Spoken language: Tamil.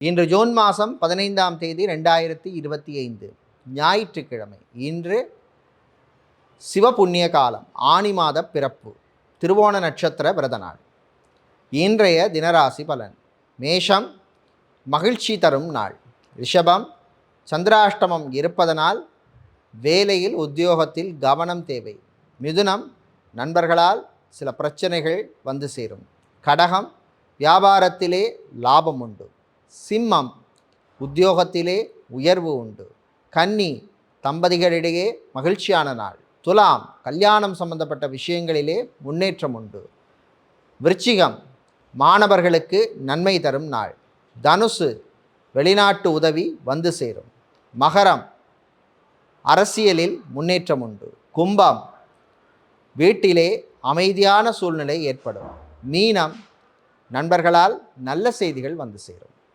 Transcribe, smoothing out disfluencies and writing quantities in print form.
இன்று ஜூன் மாதம் 15ஆம் தேதி 2025 ஞாயிற்றுக்கிழமை. இன்று சிவபுண்ணிய காலம், ஆனி மாத பிறப்பு, திருவோண நட்சத்திர விரத நாள். இன்றைய தினராசி பலன்: மேஷம் மகிழ்ச்சி தரும் நாள். ரிஷபம் சந்திராஷ்டமம் இருப்பதனால் வேலையில் உத்தியோகத்தில் கவனம் தேவை. மிதுனம் நண்பர்களால் சில பிரச்சனைகள் வந்து சேரும். கடகம் வியாபாரத்திலே லாபம் உண்டு. சிம்மம் உத்தியோகத்திலே உயர்வு உண்டு. கன்னி தம்பதிகளிடையே மகிழ்ச்சியான நாள். துலாம் கல்யாணம் சம்பந்தப்பட்ட விஷயங்களிலே முன்னேற்றம் உண்டு. விருச்சிகம் மாணவர்களுக்கு நன்மை தரும் நாள். தனுசு வெளிநாட்டு உதவி வந்து சேரும். மகரம் அரசியலில் முன்னேற்றம் உண்டு. கும்பம் வீட்டிலே அமைதியான சூழ்நிலை ஏற்படும். மீனம் நண்பர்களால் நல்ல செய்திகள் வந்து சேரும்.